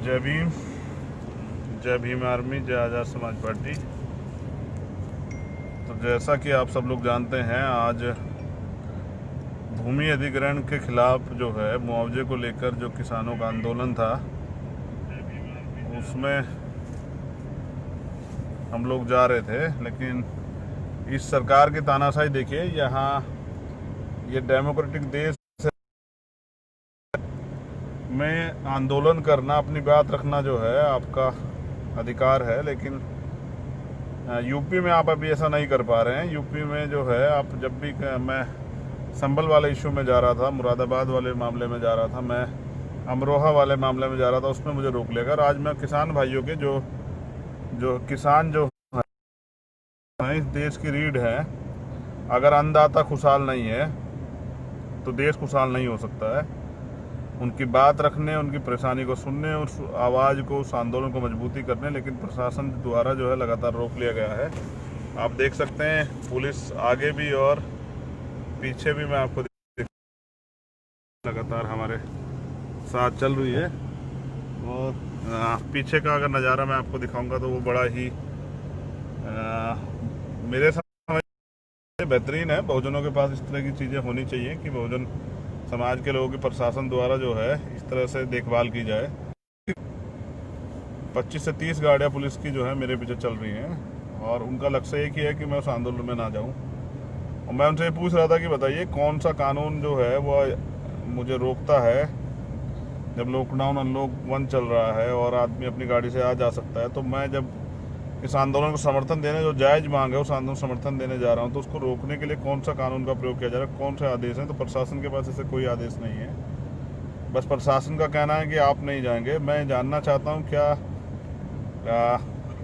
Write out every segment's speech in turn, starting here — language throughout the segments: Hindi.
जय भीम, जय भीम आर्मी, जय आज़ाद समाज पार्टी। तो जैसा कि आप सब लोग जानते हैं, आज भूमि अधिग्रहण के खिलाफ जो है मुआवजे को लेकर जो किसानों का आंदोलन था, उसमें हम लोग जा रहे थे। लेकिन इस सरकार की तानाशाही देखिए। यहाँ ये डेमोक्रेटिक देश में आंदोलन करना, अपनी बात रखना जो है आपका अधिकार है, लेकिन यूपी में आप अभी ऐसा नहीं कर पा रहे हैं। यूपी में जो है आप जब भी, मैं संभल वाले इशू में जा रहा था, मुरादाबाद वाले मामले में जा रहा था, मैं अमरोहा वाले मामले में जा रहा था, उसमें मुझे रोक लेगा। और आज मैं किसान भाइयों के जो किसान जो है इस देश की रीढ़ है, अगर अन्नदाता खुशहाल नहीं है तो देश खुशहाल नहीं हो सकता है। उनकी बात रखने, उनकी परेशानी को सुनने, उस आवाज़ को, उस आंदोलन को मजबूती करने, लेकिन प्रशासन द्वारा जो है लगातार रोक लिया गया है। आप देख सकते हैं पुलिस आगे भी और पीछे भी, मैं आपको लगातार हमारे साथ चल रही है। और पीछे का अगर नज़ारा मैं आपको दिखाऊंगा तो वो बड़ा ही मेरे समझ बेहतरीन है। बहुजनों के पास इस तरह की चीज़ें होनी चाहिए कि बहुजन समाज के लोगों की प्रशासन द्वारा जो है इस तरह से देखभाल की जाए। 25 से 30 गाड़ियाँ पुलिस की जो है मेरे पीछे चल रही हैं, और उनका लक्ष्य एक ही है कि मैं उस आंदोलन में ना जाऊं। और मैं उनसे पूछ रहा था कि बताइए कौन सा कानून जो है वो मुझे रोकता है, जब लॉकडाउन अनलॉक 1 चल रहा है और आदमी अपनी गाड़ी से आ जा सकता है। तो मैं जब इस आंदोलन को समर्थन देने, जो जायज़ मांग है उस आंदोलन समर्थन देने जा रहा हूँ, तो उसको रोकने के लिए कौन सा कानून का प्रयोग किया जा रहा है, कौन से आदेश हैं? तो प्रशासन के पास ऐसे कोई आदेश नहीं है। बस प्रशासन का कहना है कि आप नहीं जाएंगे। मैं जानना चाहता हूँ क्या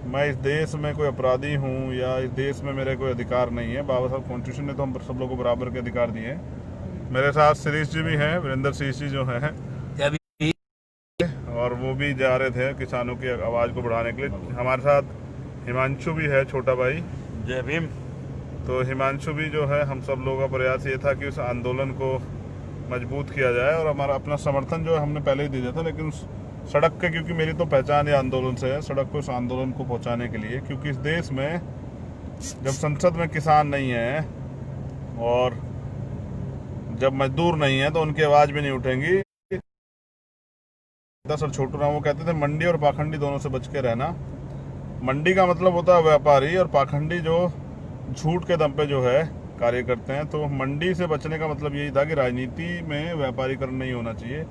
मैं इस देश में कोई अपराधी हूँ, या इस देश में मेरे कोई अधिकार नहीं है? बाबा साहब कॉन्स्टिट्यूशन ने तो हम सब लोगों को बराबर के अधिकार दिए हैं। मेरे साथ शिरीष जी भी हैं, वीरेंद्र सिंह जी जो हैं, और वो भी जा रहे थे किसानों की आवाज़ को बढ़ाने के लिए। हमारे साथ हिमांशु भी है, छोटा भाई। जय भीम। तो हिमांशु भी जो है, हम सब लोगों का प्रयास ये था कि उस आंदोलन को मजबूत किया जाए, और हमारा अपना समर्थन जो है हमने पहले ही दे दिया था। लेकिन सड़क के, क्योंकि मेरी तो पहचान ये आंदोलन से है, सड़क को उस आंदोलन को पहुंचाने के लिए, क्योंकि इस देश में जब संसद में किसान नहीं है और जब मजदूर नहीं है तो उनकी आवाज़ भी नहीं उठेंगी। सर छोटू राम वो कहते थे मंडी और पाखंडी दोनों से बच के रहना। मंडी का मतलब होता है व्यापारी, और पाखंडी जो झूठ के दम पे जो है कार्य करते हैं। तो मंडी से बचने का मतलब यही था कि राजनीति में व्यापारीकरण नहीं होना चाहिए।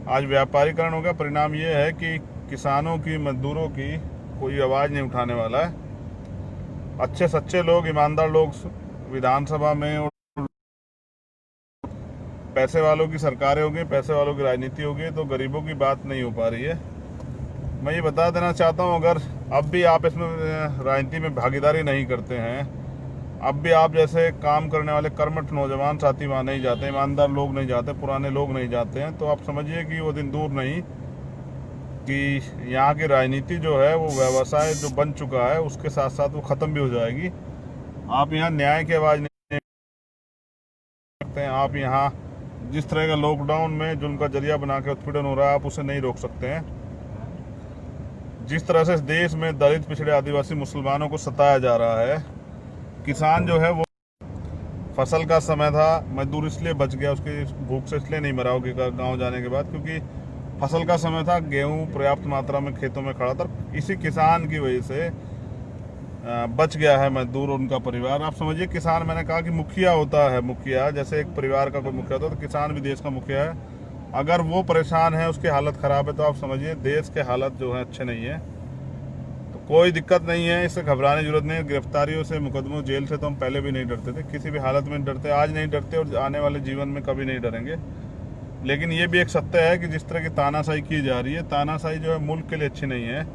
आज व्यापारीकरण हो गया। परिणाम ये है कि किसानों की, मजदूरों की कोई आवाज़ नहीं उठाने वाला है। अच्छे सच्चे लोग, ईमानदार लोग विधानसभा में, और पैसे वालों की सरकारें होगी, पैसे वालों की राजनीति होगी, तो गरीबों की बात नहीं हो पा रही है। मैं ये बता देना चाहता हूँ, अगर अब भी आप इसमें राजनीति में भागीदारी नहीं करते हैं, अब भी आप जैसे काम करने वाले कर्मठ नौजवान साथी वहाँ नहीं जाते, ईमानदार लोग नहीं जाते, पुराने लोग नहीं जाते हैं, तो आप समझिए कि वो दिन दूर नहीं कि यहाँ की राजनीति जो है वो व्यवसाय जो बन चुका है उसके साथ साथ वो ख़त्म भी हो जाएगी। आप यहाँ न्याय की आवाज़ नहीं सकते हैं। आप यहाँ जिस तरह का लॉकडाउन में जो उनका जरिया बना के उत्पीड़न हो रहा है, आप उसे नहीं रोक सकते हैं। जिस तरह से इस देश में दलित, पिछड़े, आदिवासी, मुसलमानों को सताया जा रहा है, किसान जो है वो, फसल का समय था, मजदूर इसलिए बच गया, उसकी भूख से इसलिए नहीं मरा होगा गाँव जाने के बाद, क्योंकि फसल का समय था, गेहूँ पर्याप्त मात्रा में खेतों में खड़ा था। इसी किसान की वजह से बच गया है मजदूर, उनका परिवार। आप समझिए किसान, मैंने कहा कि मुखिया होता है, मुखिया जैसे एक परिवार का कोई मुखिया होता है, तो किसान भी देश का मुखिया है। अगर वो परेशान है, उसकी हालत ख़राब है, तो आप समझिए देश के हालत जो है अच्छे नहीं है। तो कोई दिक्कत नहीं है, इससे घबराने की जरूरत नहीं है। गिरफ्तारियों से, मुकदमों, जेल से तो हम पहले भी नहीं डरते थे, किसी भी हालत में डरते, आज नहीं डरते और आने वाले जीवन में कभी नहीं डरेंगे। लेकिन ये भी एक सत्य है कि जिस तरह की तानाशाही की जा रही है, तानाशाही जो है मुल्क के लिए अच्छी नहीं है।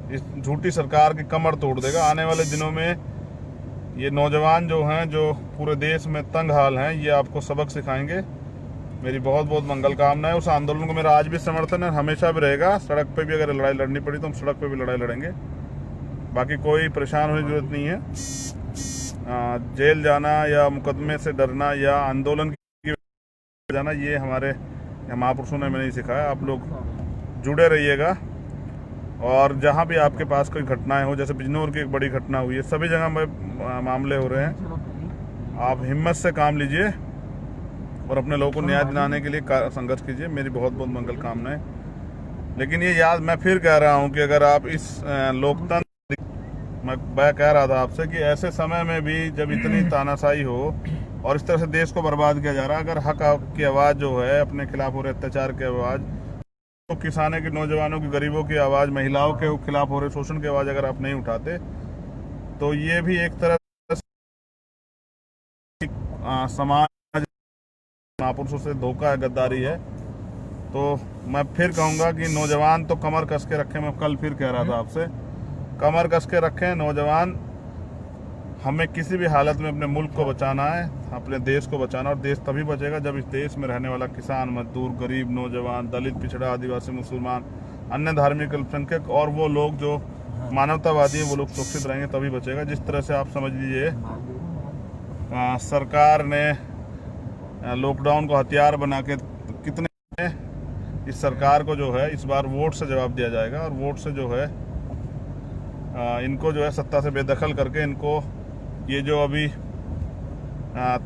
इस झूठी सरकार की कमर तोड़ देगा। आने वाले दिनों में ये नौजवान जो हैं, जो पूरे देश में तंग हाल हैं, ये आपको सबक सिखाएंगे। मेरी बहुत बहुत मंगल कामनाएं। उस आंदोलन को मेरा आज भी समर्थन है, हमेशा भी रहेगा। सड़क पे भी अगर लड़ाई लड़नी पड़ी तो हम सड़क पे भी लड़ाई लड़ेंगे। बाकी कोई परेशान होने की जरूरत नहीं है। जेल जाना या मुकदमे से डरना या आंदोलन की जाना, ये हमारे महापुरुषों ने हमें नहीं सिखाया। आप लोग जुड़े रहिएगा। और जहाँ भी आपके पास कोई घटनाएं हो, जैसे बिजनौर की एक बड़ी घटना हुई है, सभी जगह में मामले हो रहे हैं, आप हिम्मत से काम लीजिए और अपने लोगों को न्याय दिलाने के लिए संघर्ष कीजिए। मेरी बहुत बहुत मंगल कामनाएं। लेकिन ये याद मैं फिर कह रहा हूँ कि अगर आप इस लोकतंत्र, मैं कह रहा था आपसे कि ऐसे समय में भी जब इतनी तानाशाही हो और इस तरह से देश को बर्बाद किया जा रहा है, अगर हक की आवाज़ जो है, अपने खिलाफ हो रहे अत्याचार की आवाज़, तो किसानों की, नौजवानों की, गरीबों की आवाज़, महिलाओं के खिलाफ हो रहे शोषण की आवाज़ अगर आप नहीं उठाते, तो ये भी एक तरह से समाज महापुरुषों से धोखा है, गद्दारी है। तो मैं फिर कहूँगा कि नौजवान तो कमर कस के रखें। मैं कल फिर कह रहा था आपसे, कमर कस के रखें नौजवान। हमें किसी भी हालत में अपने मुल्क को बचाना है, अपने देश को बचाना। और देश तभी बचेगा जब इस देश में रहने वाला किसान, मजदूर, गरीब, नौजवान, दलित, पिछड़ा, आदिवासी, मुसलमान, अन्य धार्मिक अल्पसंख्यक और वो लोग जो मानवतावादी हैं, वो लोग सुरक्षित रहेंगे, तभी बचेगा। जिस तरह से आप समझ लीजिए सरकार ने लॉकडाउन को हथियार बना के, कितने इस सरकार को जो है इस बार वोट से जवाब दिया जाएगा। और वोट से जो है इनको जो है सत्ता से बेदखल करके, इनको ये जो अभी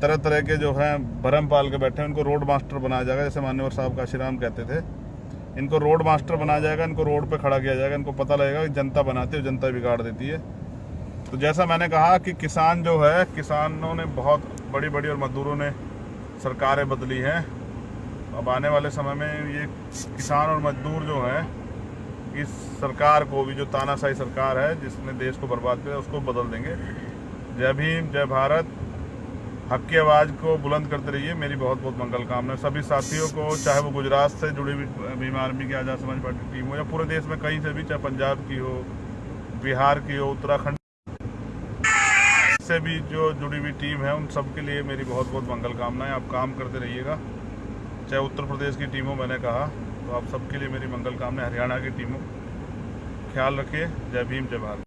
तरह तरह के जो है भरम पाल के बैठे हैं, इनको रोड मास्टर बनाया जाएगा। जैसे मान्यवर साहब काशीराम कहते थे, इनको रोड मास्टर बनाया जाएगा, इनको रोड पे खड़ा किया जाएगा। इनको पता लगेगा कि जनता बनाती है, जनता बिगाड़ देती है। तो जैसा मैंने कहा कि किसान जो है, किसानों ने बहुत बड़ी बड़ी और मजदूरों ने सरकारें बदली हैं। अब आने वाले समय में ये किसान और मजदूर जो है इस सरकार को भी, जो तानाशाही सरकार है जिसने देश को बर्बाद किया, उसको बदल देंगे। जय भीम, जय भारत। हक की आवाज़ को बुलंद करते रहिए। मेरी बहुत बहुत मंगल कामना सभी साथियों को, चाहे वो गुजरात से जुड़ी हुई भीम आर्मी की आज़ाद समाज पार्टी की टीम हो, या पूरे देश में कहीं से भी, चाहे पंजाब की हो, बिहार की हो, उत्तराखंड से भी जो जुड़ी हुई टीम है, उन सब के लिए मेरी बहुत बहुत मंगल कामनाएं। आप काम करते रहिएगा। चाहे उत्तर प्रदेश की टीम हो, मैंने कहा, तो आप सबके लिए मेरी मंगल कामनाएं। हरियाणा की टीम हो, ख्याल रखिए। जय भीम, जय भारत।